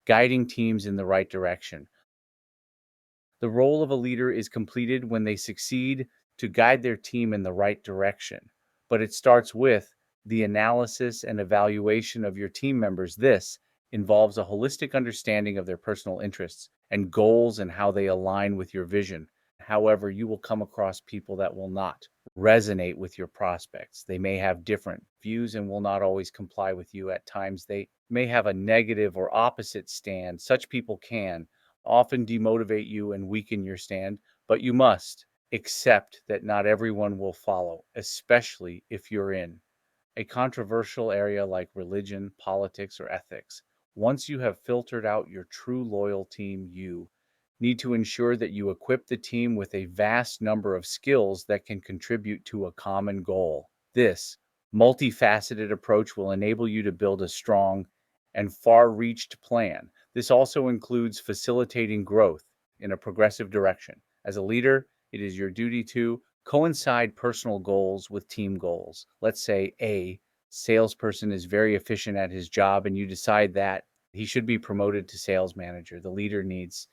guiding teams in the right direction. The role of a leader is completed when they succeed to guide their team in the right direction. But it starts with the analysis and evaluation of your team members. This involves a holistic understanding of their personal interests and goals and how they align with your vision. However, you will come across people that will not resonate with your prospects. They may have different views and will not always comply with you. At times, they may have a negative or opposite stand. Such people can often demotivate you and weaken your stand, but you must accept that not everyone will follow, especially if you're in a controversial area like religion, politics, or ethics. Once you have filtered out your true loyal team, you need to ensure that you equip the team with a vast number of skills that can contribute to a common goal. This multifaceted approach will enable you to build a strong and far reached plan. This also includes facilitating growth in a progressive direction. As a leader, it is your duty to coincide personal goals with team goals. Let's say a salesperson is very efficient at his job and you decide that he should be promoted to sales manager. The leader needs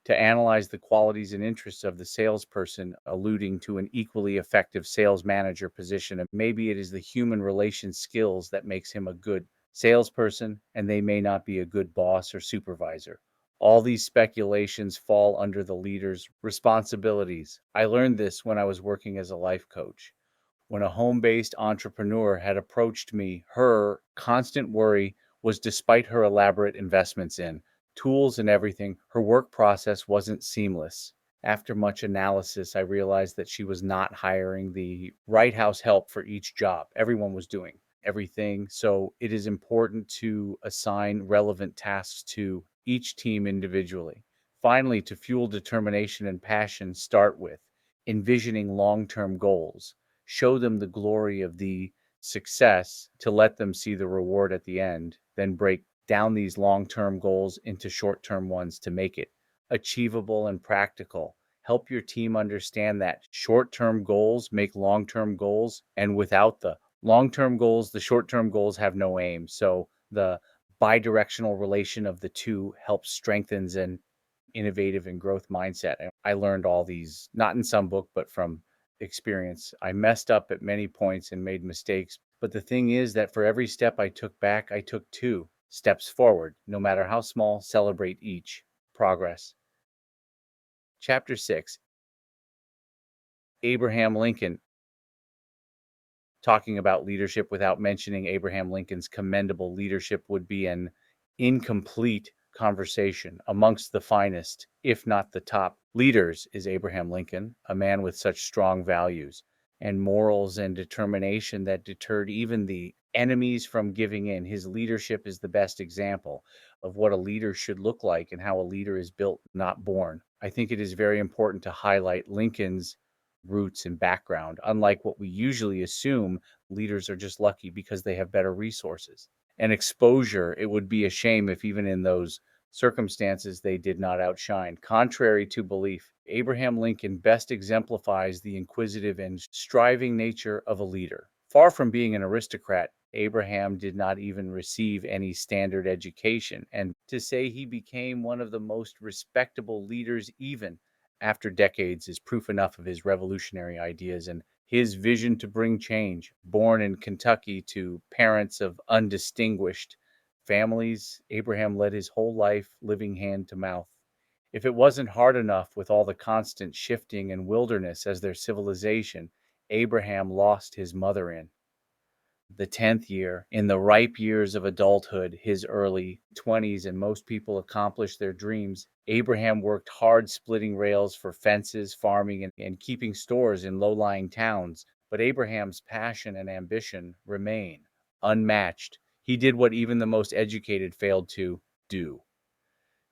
to analyze the qualities and interests of the salesperson, alluding to an equally effective sales manager position. And maybe it is the human relation skills that makes him a good salesperson, and they may not be a good boss or supervisor. All these speculations fall under the leader's responsibilities. I learned this when I was working as a life coach. When a home-based entrepreneur had approached me, her constant worry was despite her elaborate investments in tools and everything, her work process wasn't seamless. After much analysis, I realized that she was not hiring the right house help for each job. Everyone was doing everything. So it is important to assign relevant tasks to each team individually. Finally, to fuel determination and passion, start with envisioning long-term goals. Show them the glory of the success to let them see the reward at the end, then break down these long-term goals into short-term ones to make it achievable and practical. Help your team understand that short-term goals make long-term goals, and without the long-term goals, the short-term goals have no aim. So the bi-directional relation of the two helps strengthens an innovative and growth mindset. And I learned all these, not in some book, but from experience. I messed up at many points and made mistakes. But the thing is that for every step I took back, I took 2 steps forward. No matter how small, celebrate each progress. Chapter 6, Abraham Lincoln. Talking about leadership without mentioning Abraham Lincoln's commendable leadership would be an incomplete conversation. Amongst the finest, if not the top leaders, is Abraham Lincoln, a man with such strong values and morals and determination that deterred even the enemies from giving in. His leadership is the best example of what a leader should look like and how a leader is built, not born. I think it is very important to highlight Lincoln's roots and background. Unlike what we usually assume, leaders are just lucky because they have better resources and exposure. It would be a shame if even in those circumstances they did not outshine. Contrary to belief, Abraham Lincoln best exemplifies the inquisitive and striving nature of a leader. Far from being an aristocrat, Abraham did not even receive any standard education, and to say he became one of the most respectable leaders even after decades is proof enough of his revolutionary ideas and his vision to bring change. Born in Kentucky to parents of undistinguished families, Abraham led his whole life living hand to mouth. If it wasn't hard enough with all the constant shifting and wilderness as their civilization, Abraham lost his mother in the 10th year, in the ripe years of adulthood, his early 20s, and most people accomplish their dreams. Abraham worked hard splitting rails for fences, farming, and keeping stores in low-lying towns. But Abraham's passion and ambition remain unmatched. He did what even the most educated failed to do.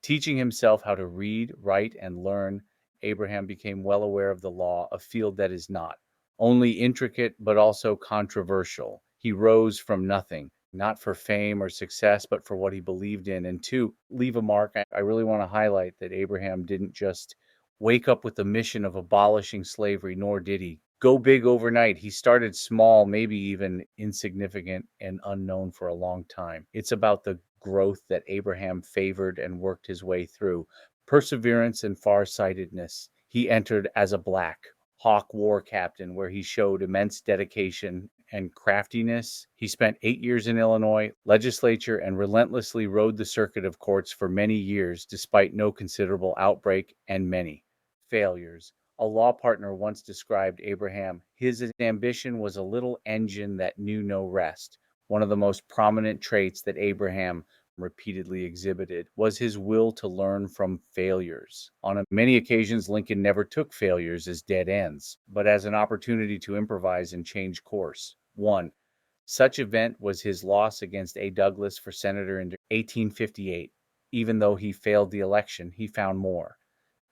Teaching himself how to read, write, and learn, Abraham became well aware of the law, a field that is not only intricate but also controversial. He rose from nothing, not for fame or success, but for what he believed in. And to leave a mark, I really want to highlight that Abraham didn't just wake up with the mission of abolishing slavery, nor did he go big overnight. He started small, maybe even insignificant and unknown for a long time. It's about the growth that Abraham favored and worked his way through. Perseverance and farsightedness. He entered as a Black Hawk war captain, where he showed immense dedication and craftiness. He spent 8 years in Illinois legislature and relentlessly rode the circuit of courts for many years, despite no considerable outbreak and many failures. A law partner once described Abraham: his ambition was a little engine that knew no rest. One of the most prominent traits that Abraham repeatedly exhibited was his will to learn from failures. On many occasions, Lincoln never took failures as dead ends, but as an opportunity to improvise and change course. One such event was his loss against A. Douglas for senator in 1858. Even though he failed the election, he found more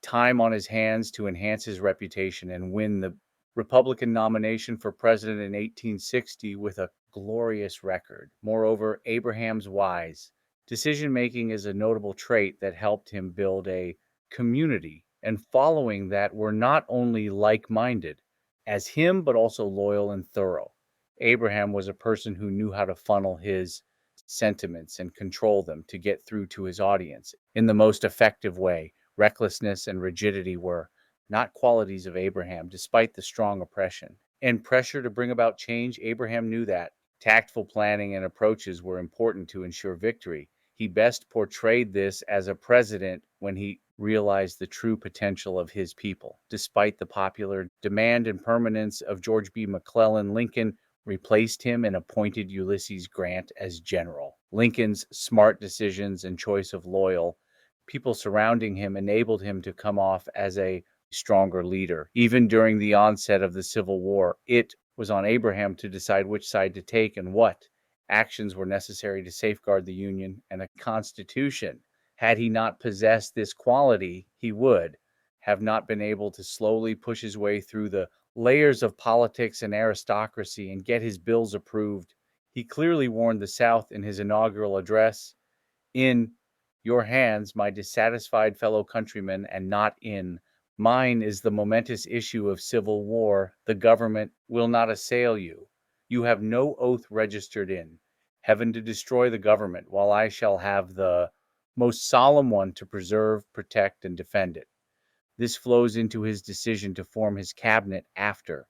time on his hands to enhance his reputation and win the Republican nomination for president in 1860 with a glorious record. Moreover, Abraham's wise decision making is a notable trait that helped him build a community and following that were not only like minded as him, but also loyal and thorough. Abraham was a person who knew how to funnel his sentiments and control them to get through to his audience in the most effective way. Recklessness and rigidity were not qualities of Abraham, despite the strong oppression and pressure to bring about change. Abraham knew that tactful planning and approaches were important to ensure victory. He best portrayed this as a president when he realized the true potential of his people. Despite the popular demand and permanence of George B. McClellan, Lincoln replaced him and appointed Ulysses Grant as general. Lincoln's smart decisions and choice of loyal people surrounding him enabled him to come off as a stronger leader. Even during the onset of the Civil War, it was on Abraham to decide which side to take and what actions were necessary to safeguard the Union and the Constitution. Had he not possessed this quality, he would have not been able to slowly push his way through the layers of politics and aristocracy and get his bills approved. He clearly warned the South in his inaugural address: in your hands, my dissatisfied fellow countrymen, and not in mine is the momentous issue of civil war. The government will not assail you. You have no oath registered in heaven to destroy the government, while I shall have the most solemn one to preserve, protect, and defend it. This flows into his decision to form his cabinet after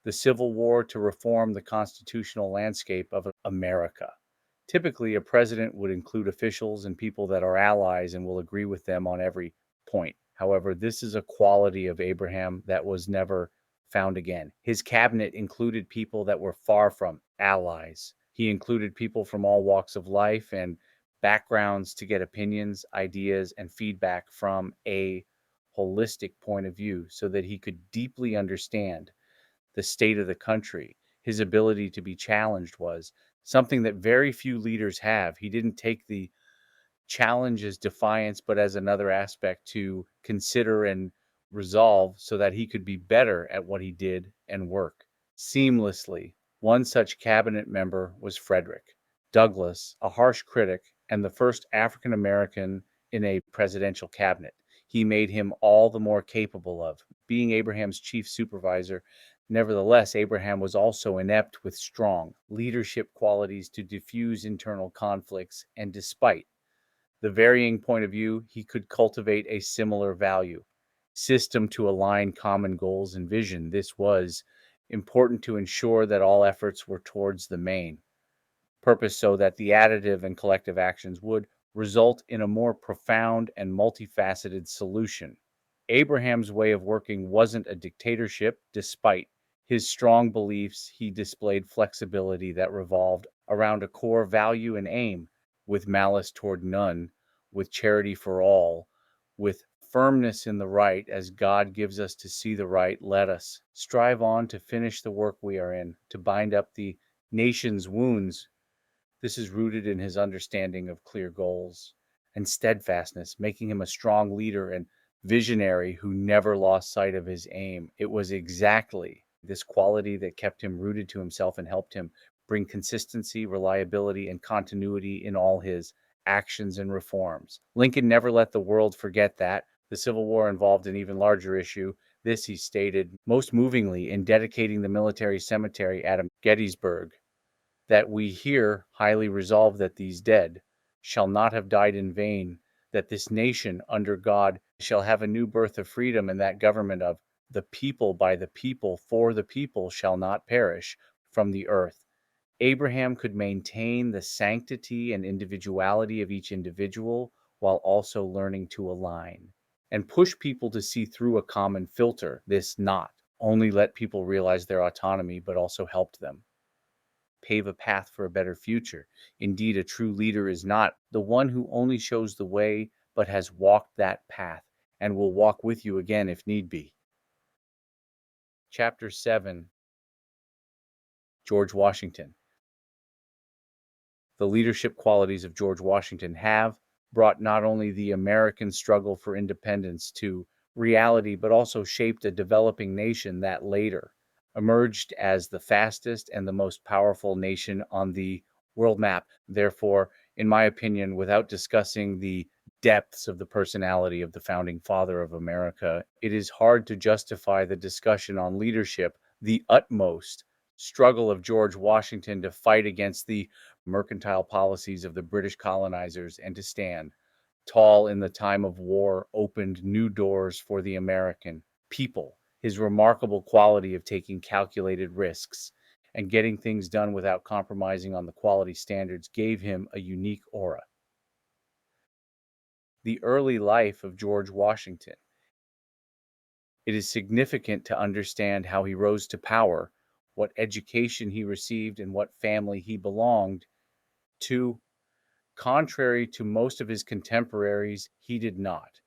the Civil War to reform the constitutional landscape of America. Typically, a president would include officials and people that are allies and will agree with them on every point. However, this is a quality of Abraham that was never found again. His cabinet included people that were far from allies. He included people from all walks of life and backgrounds to get opinions, ideas, and feedback from a holistic point of view so that he could deeply understand the state of the country. His ability to be challenged was something that very few leaders have. He didn't take the challenge as defiance, but as another aspect to consider and resolve so that he could be better at what he did and work seamlessly. One such cabinet member was Frederick Douglass, a harsh critic and the first African American in a presidential cabinet. He made him all the more capable of being Abraham's chief supervisor. Nevertheless, Abraham was also inept with strong leadership qualities to diffuse internal conflicts, and despite the varying point of view, he could cultivate a similar value system to align common goals and vision. This was important to ensure that all efforts were towards the main purpose so that the additive and collective actions would result in a more profound and multifaceted solution. Abraham's way of working wasn't a dictatorship. Despite his strong beliefs, he displayed flexibility that revolved around a core value and aim: with malice toward none, with charity for all, with firmness in the right as God gives us to see the right. Let us strive on to finish the work we are in, to bind up the nation's wounds. This is rooted in his understanding of clear goals and steadfastness, making him a strong leader and visionary who never lost sight of his aim. It was exactly this quality that kept him rooted to himself and helped him bring consistency, reliability, and continuity in all his actions and reforms. Lincoln never let the world forget that. The Civil War involved an even larger issue. This he stated most movingly in dedicating the military cemetery at Gettysburg: that we here highly resolve that these dead shall not have died in vain, that this nation under God shall have a new birth of freedom, and that government of the people, by the people, for the people shall not perish from the earth. Abraham could maintain the sanctity and individuality of each individual while also learning to align and push people to see through a common filter. This not only let people realize their autonomy, but also helped them pave a path for a better future. Indeed, a true leader is not the one who only shows the way, but has walked that path and will walk with you again if need be. Chapter 7. George Washington. The leadership qualities of George Washington have brought not only the American struggle for independence to reality, but also shaped a developing nation that later emerged as the fastest and the most powerful nation on the world map. Therefore, in my opinion, without discussing the depths of the personality of the founding father of America, it is hard to justify the discussion on leadership, the utmost struggle of George Washington to fight against the mercantile policies of the British colonizers and to stand tall in the time of war opened new doors for the American people. His remarkable quality of taking calculated risks and getting things done without compromising on the quality standards gave him a unique aura. The early life of George Washington. It is significant to understand how he rose to power, what education he received, and what family he belonged to. Contrary to most of his contemporaries, he did not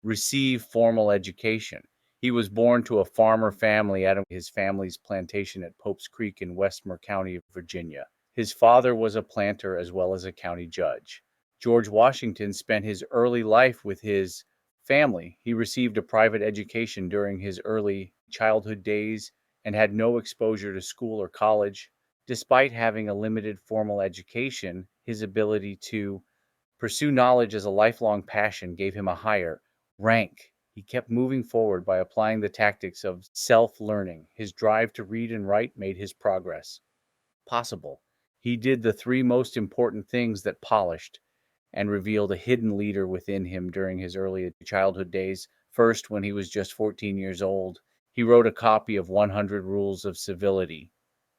receive formal education. He was born to a farmer family at his family's plantation at Pope's Creek in Westmoor County, Virginia. His father was a planter as well as a county judge. George Washington spent his early life with his family. He received a private education during his early childhood days and had no exposure to school or college. Despite having a limited formal education, his ability to pursue knowledge as a lifelong passion gave him a higher rank. He kept moving forward by applying the tactics of self learning. His drive to read and write made his progress possible. He did the three most important things that polished and revealed a hidden leader within him during his early childhood days. First, when he was just 14 years old, he wrote a copy of 100 Rules of Civility.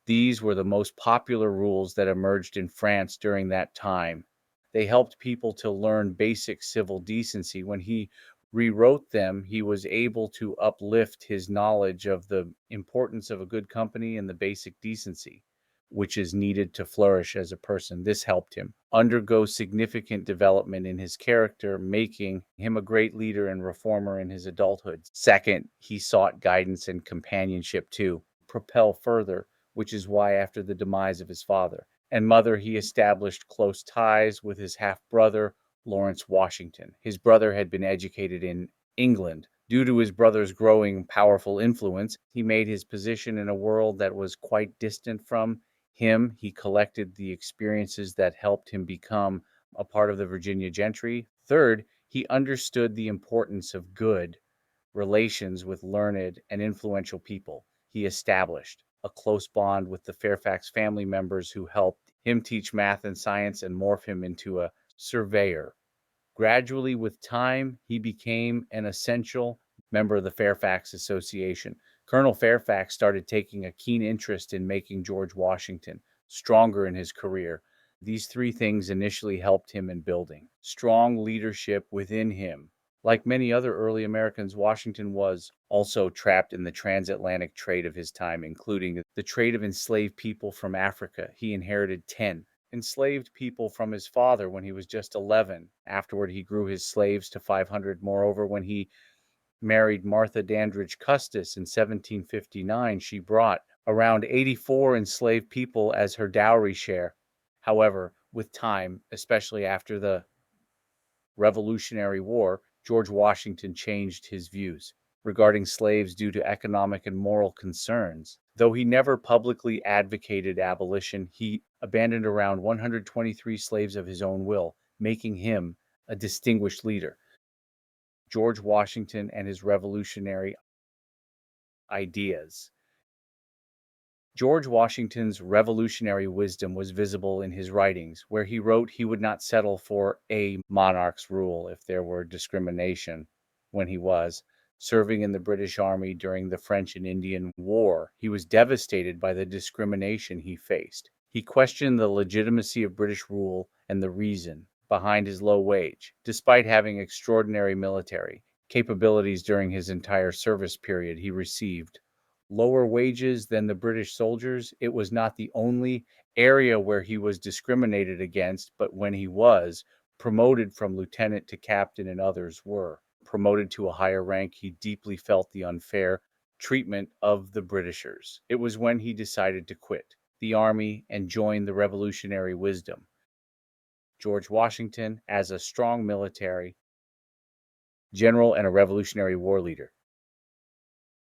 These were the most popular rules that emerged in France during that time. They helped people to learn basic civil decency. When he rewrote them, he was able to uplift his knowledge of the importance of a good company and the basic decency, which is needed to flourish as a person. This helped him undergo significant development in his character, making him a great leader and reformer in his adulthood. Second, he sought guidance and companionship to propel further, which is why, after the demise of his father and mother, he established close ties with his half brother, Lawrence Washington. His brother had been educated in England. Due to his brother's growing powerful influence, he made his position in a world that was quite distant from him. He collected the experiences that helped him become a part of the Virginia gentry. Third, he understood the importance of good relations with learned and influential people. He established a close bond with the Fairfax family members who helped him teach math and science and morph him into a surveyor. Gradually, with time, he became an essential member of the Fairfax Association. Colonel Fairfax started taking a keen interest in making George Washington stronger in his career. These three things initially helped him in building strong leadership within him. Like many other early Americans, Washington was also trapped in the transatlantic trade of his time, including the trade of enslaved people from Africa. He inherited 10 enslaved people from his father when he was just 11. Afterward, he grew his slaves to 500. Moreover, when he married Martha Dandridge Custis in 1759, she brought around 84 enslaved people as her dowry share. However, with time, especially after the Revolutionary War, George Washington changed his views regarding slaves due to economic and moral concerns. Though he never publicly advocated abolition, he abandoned around 123 slaves of his own will, making him a distinguished leader. George Washington and his revolutionary ideas. George Washington's revolutionary wisdom was visible in his writings, where he wrote he would not settle for a monarch's rule if there were discrimination when he was serving in the British Army during the French and Indian War. He was devastated by the discrimination he faced. He questioned the legitimacy of British rule and the reason behind his low wage, despite having extraordinary military capabilities during his entire service period. He received lower wages than the British soldiers. It was not the only area where he was discriminated against, but when he was promoted from lieutenant to captain and others were promoted to a higher rank, he deeply felt the unfair treatment of the Britishers. It was when he decided to quit the army and join the revolutionary wisdom. George Washington, as a strong military general and a Revolutionary War leader.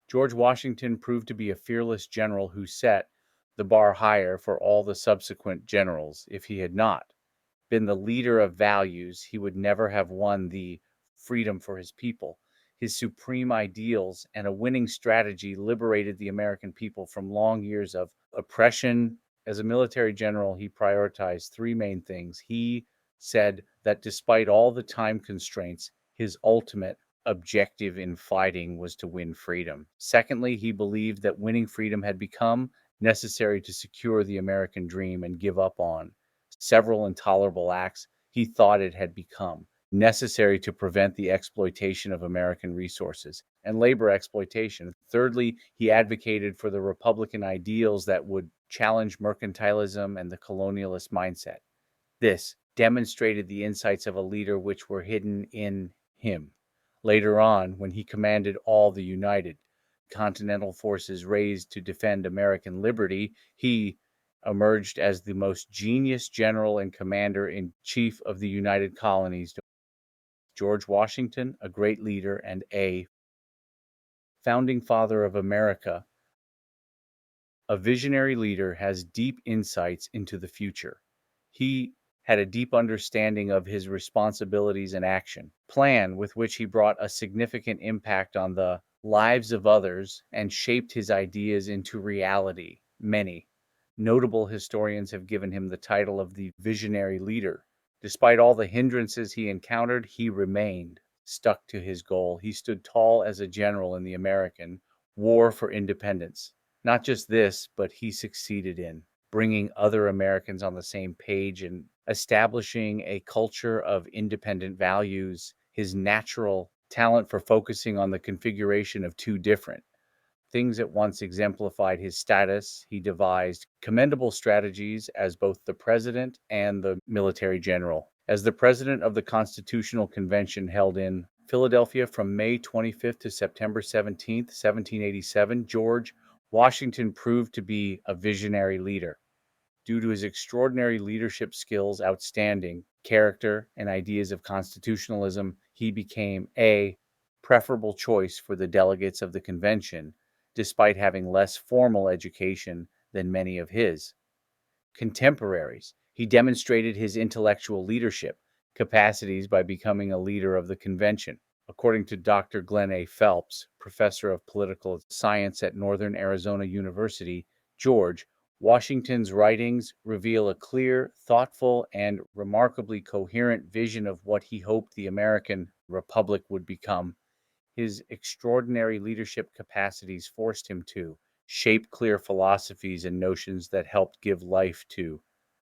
George Washington proved to be a fearless general who set the bar higher for all the subsequent generals. If he had not been the leader of values, he would never have won the freedom for his people. His supreme ideals and a winning strategy liberated the American people from long years of oppression. As a military general, he prioritized three main things. He said that despite all the time constraints, his ultimate objective in fighting was to win freedom. Secondly, he believed that winning freedom had become necessary to secure the American dream and give up on several intolerable acts he thought it had become necessary to prevent the exploitation of American resources and labor exploitation. Thirdly, he advocated for the Republican ideals that would challenge mercantilism and the colonialist mindset. This demonstrated the insights of a leader which were hidden in him. Later on, when he commanded all the United Continental forces raised to defend American liberty, he emerged as the most genius general and commander in chief of the United Colonies. George Washington, a great leader and a founding father of America, a visionary leader, has deep insights into the future. He had a deep understanding of his responsibilities and action plan with which he brought a significant impact on the lives of others and shaped his ideas into reality. Many notable historians have given him the title of the visionary leader. Despite all the hindrances he encountered, he remained stuck to his goal. He stood tall as a general in the American War for Independence. Not just this, but he succeeded in bringing other Americans on the same page and establishing a culture of independent values. His natural talent for focusing on the configuration of two different things at once exemplified his status. He devised commendable strategies as both the president and the military general. As the president of the Constitutional Convention held in Philadelphia from May 25th to September 17th, 1787, George Washington proved to be a visionary leader. Due to his extraordinary leadership skills, outstanding character, and ideas of constitutionalism, he became a preferable choice for the delegates of the convention, despite having less formal education than many of his contemporaries. He demonstrated his intellectual leadership capacities by becoming a leader of the convention. According to Dr. Glenn A. Phelps, professor of political science at Northern Arizona University, George Washington's writings reveal a clear, thoughtful, and remarkably coherent vision of what he hoped the American Republic would become. His extraordinary leadership capacities forced him to shape clear philosophies and notions that helped give life to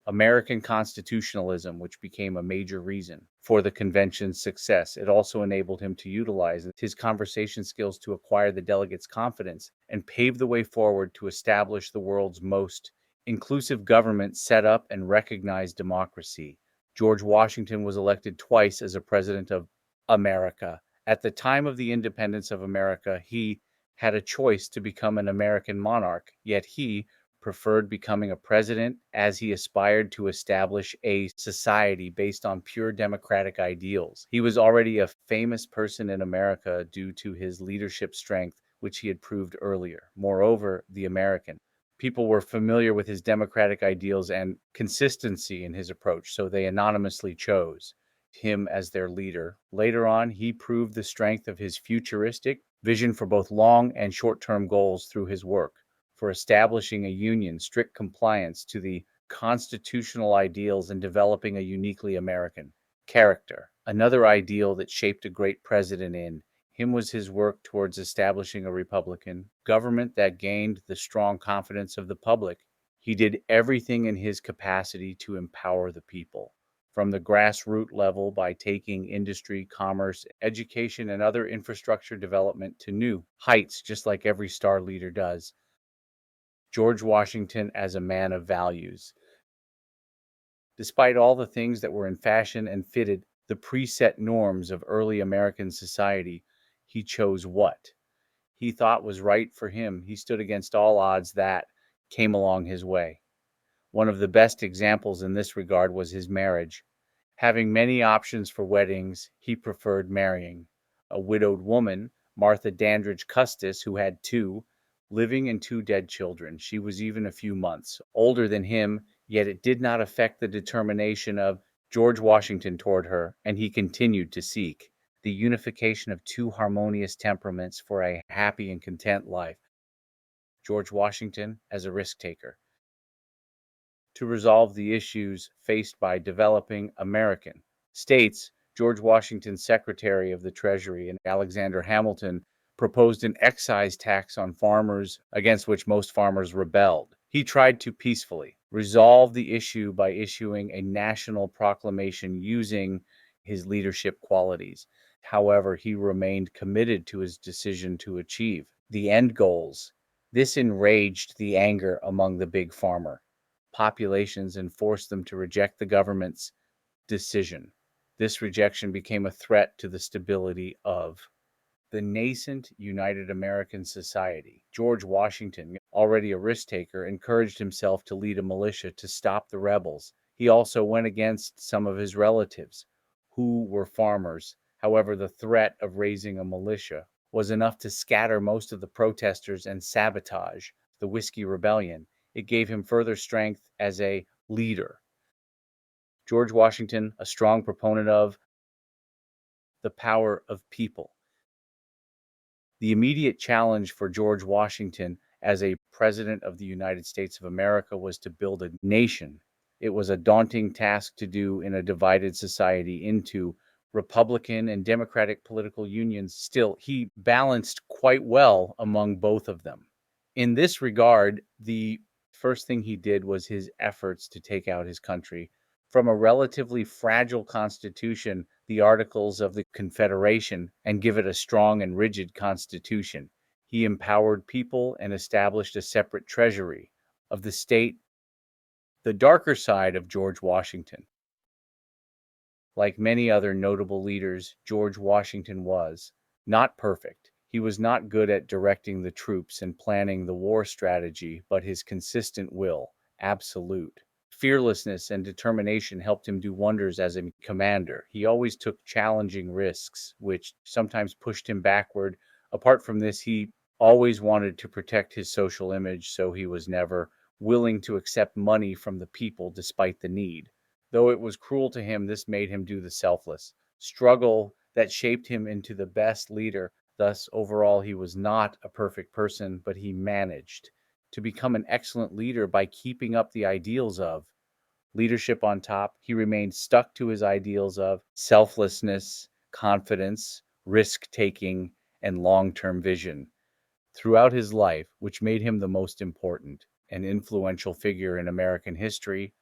American constitutionalism, which became a major reason for the convention's success. It also enabled him to utilize his conversation skills to acquire the delegates' confidence and pave the way forward to establish the world's most inclusive government, set up and recognized democracy. George Washington was elected twice as a president of America. At the time of the independence of America, he had a choice to become an American monarch, yet he preferred becoming a president as he aspired to establish a society based on pure democratic ideals. He was already a famous person in America due to his leadership strength, which he had proved earlier. Moreover, the American people were familiar with his democratic ideals and consistency in his approach, so they anonymously chose him as their leader. Later on, he proved the strength of his futuristic vision for both long and short term goals through his work for establishing a union, strict compliance to the constitutional ideals, and developing a uniquely American character. Another ideal that shaped a great president in him was his work towards establishing a Republican government that gained the strong confidence of the public. He did everything in his capacity to empower the people, from the grassroots level by taking industry, commerce, education, and other infrastructure development to new heights, just like every star leader does. George Washington as a man of values. Despite all the things that were in fashion and fitted the preset norms of early American society, he chose what he thought was right for him. He stood against all odds that came along his way. One of the best examples in this regard was his marriage. Having many options for weddings, he preferred marrying a widowed woman, Martha Dandridge Custis, who had two living and two dead children. She was even a few months older than him, yet it did not affect the determination of George Washington toward her, and he continued to seek the unification of two harmonious temperaments for a happy and content life. George Washington as a risk taker. To resolve the issues faced by developing American states, George Washington's Secretary of the Treasury and Alexander Hamilton proposed an excise tax on farmers against which most farmers rebelled. He tried to peacefully resolve the issue by issuing a national proclamation using his leadership qualities. However, he remained committed to his decision to achieve the end goals. This enraged the anger among the big farmer populations and forced them to reject the government's decision. This rejection became a threat to the stability of the nascent United American Society. George Washington, already a risk taker, encouraged himself to lead a militia to stop the rebels. He also went against some of his relatives, who were farmers. However, the threat of raising a militia was enough to scatter most of the protesters and sabotage the Whiskey Rebellion. It gave him further strength as a leader. George Washington, a strong proponent of the power of people. The immediate challenge for George Washington as a president of the United States of America was to build a nation. It was a daunting task to do in a divided society into Republican and Democratic political unions. Still, he balanced quite well among both of them. In this regard, the first thing he did was his efforts to take out his country from a relatively fragile constitution, the Articles of the Confederation, and give it a strong and rigid constitution. He empowered people and established a separate treasury of the state. The darker side of George Washington. Like many other notable leaders, George Washington was not perfect. He was not good at directing the troops and planning the war strategy, but his consistent will, absolute fearlessness and determination helped him do wonders as a commander. He always took challenging risks, which sometimes pushed him backward. Apart from this, he always wanted to protect his social image, so he was never willing to accept money from the people despite the need. Though it was cruel to him, this made him do the selfless struggle that shaped him into the best leader. Thus, overall, he was not a perfect person, but he managed to become an excellent leader by keeping up the ideals of leadership on top. He remained stuck to his ideals of selflessness, confidence, risk taking, and long term vision throughout his life, which made him the most important and influential figure in American history.